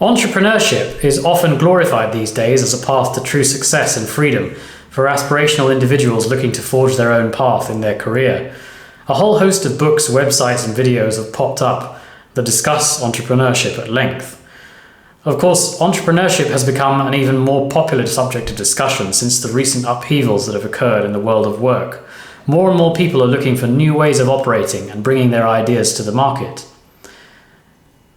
Entrepreneurship is often glorified these days as a path to true success and freedom for aspirational individuals looking to forge their own path in their career. A whole host of books, websites, and videos have popped up that discuss entrepreneurship at length. Of course, entrepreneurship has become an even more popular subject of discussion since the recent upheavals that have occurred in the world of work. More and more people are looking for new ways of operating and bringing their ideas to the market.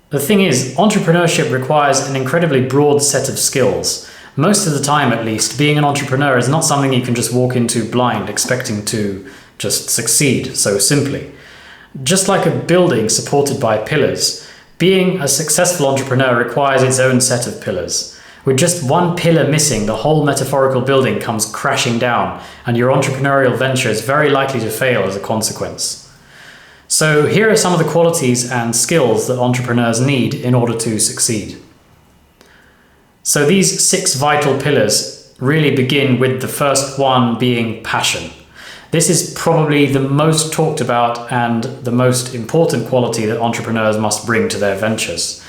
The thing is, entrepreneurship requires an incredibly broad set of skills. Most of the time, at least, being an entrepreneur is not something you can just walk into blind, expecting to just succeed so simply. Just like a building supported by pillars, being a successful entrepreneur requires its own set of pillars. With just one pillar missing, the whole metaphorical building comes crashing down, and your entrepreneurial venture is very likely to fail as a consequence. So here are some of the qualities and skills that entrepreneurs need in order to succeed. So these 6 vital pillars really begin with the first one being passion. This is probably the most talked about and the most important quality that entrepreneurs must bring to their ventures.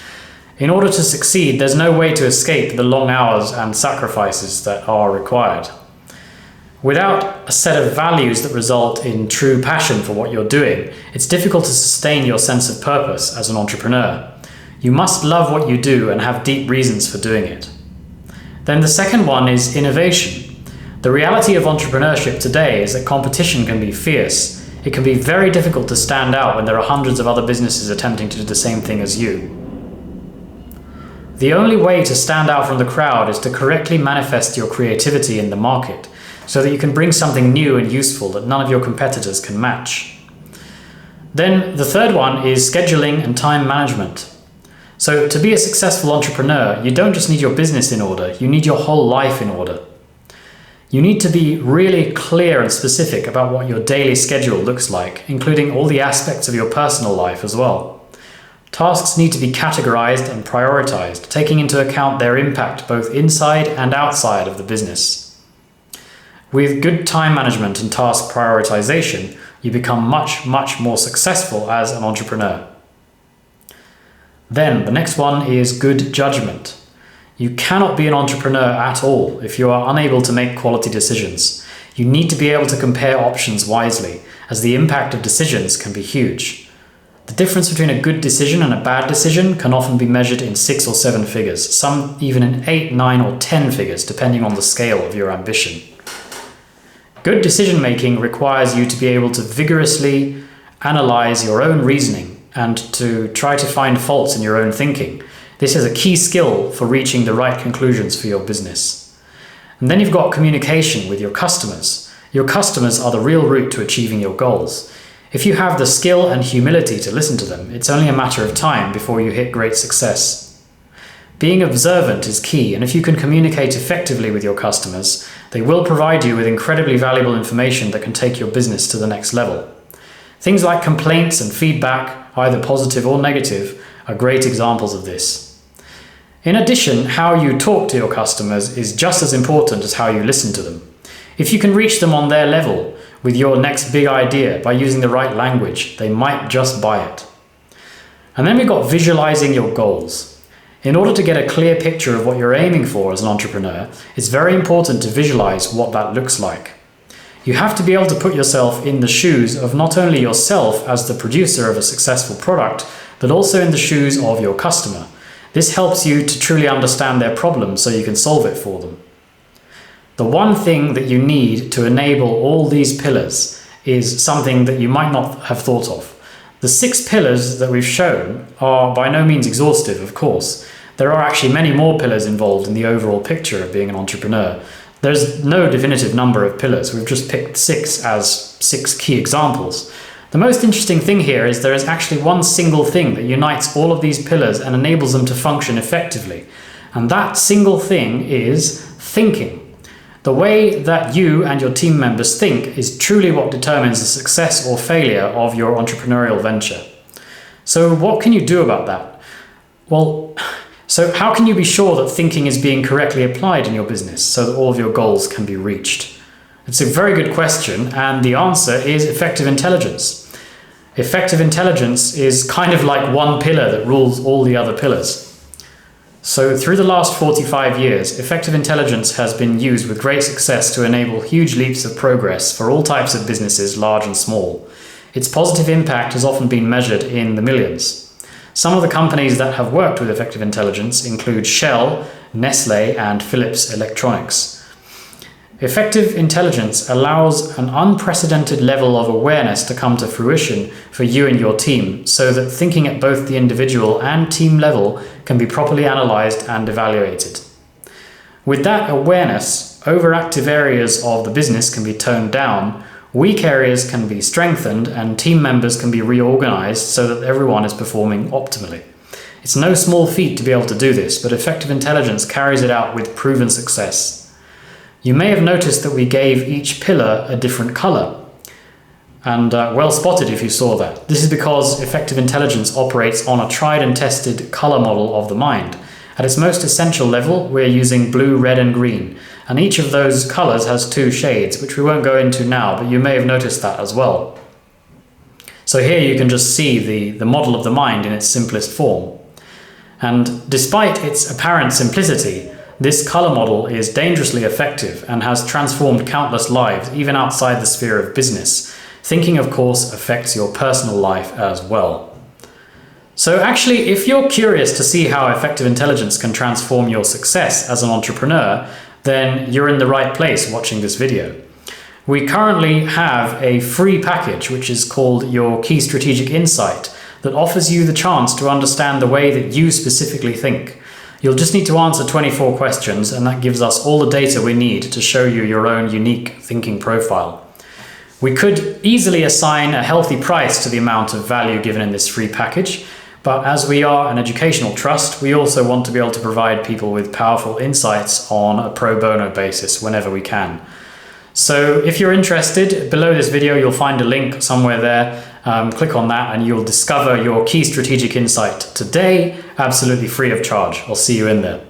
In order to succeed, there's no way to escape the long hours and sacrifices that are required. Without a set of values that result in true passion for what you're doing, it's difficult to sustain your sense of purpose as an entrepreneur. You must love what you do and have deep reasons for doing it. Then the second one is innovation. The reality of entrepreneurship today is that competition can be fierce. It can be very difficult to stand out when there are hundreds of other businesses attempting to do the same thing as you. The only way to stand out from the crowd is to correctly manifest your creativity in the market, so that you can bring something new and useful that none of your competitors can match. Then the third one is scheduling and time management. So to be a successful entrepreneur, you don't just need your business in order, you need your whole life in order. You need to be really clear and specific about what your daily schedule looks like, including all the aspects of your personal life as well. Tasks need to be categorized and prioritized, taking into account their impact both inside and outside of the business. With good time management and task prioritization, you become much more successful as an entrepreneur. Then the next one is good judgment. You cannot be an entrepreneur at all if you are unable to make quality decisions. You need to be able to compare options wisely, as the impact of decisions can be huge. The difference between a good decision and a bad decision can often be measured in 6 or 7 figures, some even in 8, 9 or 10 figures, depending on the scale of your ambition. Good decision making requires you to be able to vigorously analyze your own reasoning and to try to find faults in your own thinking. This is a key skill for reaching the right conclusions for your business. And then you've got communication with your customers. Your customers are the real route to achieving your goals. If you have the skill and humility to listen to them, it's only a matter of time before you hit great success. Being observant is key, and if you can communicate effectively with your customers, they will provide you with incredibly valuable information that can take your business to the next level. Things like complaints and feedback, either positive or negative, are great examples of this. In addition, how you talk to your customers is just as important as how you listen to them. If you can reach them on their level with your next big idea by using the right language, they might just buy it. And then we've got visualizing your goals. In order to get a clear picture of what you're aiming for as an entrepreneur, it's very important to visualize what that looks like. You have to be able to put yourself in the shoes of not only yourself as the producer of a successful product, but also in the shoes of your customer. This helps you to truly understand their problems so you can solve it for them. The one thing that you need to enable all these pillars is something that you might not have thought of. The 6 pillars that we've shown are by no means exhaustive, of course. There are actually many more pillars involved in the overall picture of being an entrepreneur. There's no definitive number of pillars. We've just picked 6 as 6 key examples. The most interesting thing here is there is actually one single thing that unites all of these pillars and enables them to function effectively. And that single thing is thinking. The way that you and your team members think is truly what determines the success or failure of your entrepreneurial venture. So what can you do about that? Well, so how can you be sure that thinking is being correctly applied in your business so that all of your goals can be reached? It's a very good question, and the answer is effective intelligence. Effective intelligence is kind of like one pillar that rules all the other pillars. So through the last 45 years, effective intelligence has been used with great success to enable huge leaps of progress for all types of businesses, large and small. Its positive impact has often been measured in the millions. Some of the companies that have worked with effective intelligence include Shell, Nestle, and Philips Electronics. Effective intelligence allows an unprecedented level of awareness to come to fruition for you and your team, so that thinking at both the individual and team level can be properly analyzed and evaluated. With that awareness, overactive areas of the business can be toned down, weak areas can be strengthened, and team members can be reorganized so that everyone is performing optimally. It's no small feat to be able to do this, but effective intelligence carries it out with proven success. You may have noticed that we gave each pillar a different color. And well spotted if you saw that. This is because effective intelligence operates on a tried and tested color model of the mind. At its most essential level, we're using blue, red, and green. And each of those colors has 2 shades, which we won't go into now, but you may have noticed that as well. So here you can just see the model of the mind in its simplest form. And despite its apparent simplicity, this color model is dangerously effective and has transformed countless lives, even outside the sphere of business. Thinking, of course, affects your personal life as well. So actually, if you're curious to see how effective intelligence can transform your success as an entrepreneur, then you're in the right place watching this video. We currently have a free package, which is called your Key Strategic Insight, that offers you the chance to understand the way that you specifically think. You'll just need to answer 24 questions, and that gives us all the data we need to show you your own unique thinking profile. We could easily assign a healthy price to the amount of value given in this free package, but as we are an educational trust, we also want to be able to provide people with powerful insights on a pro bono basis whenever we can. So if you're interested, below this video you'll find a link somewhere there. Click on that and you'll discover your Key Strategic Insight today, absolutely free of charge. I'll see you in there.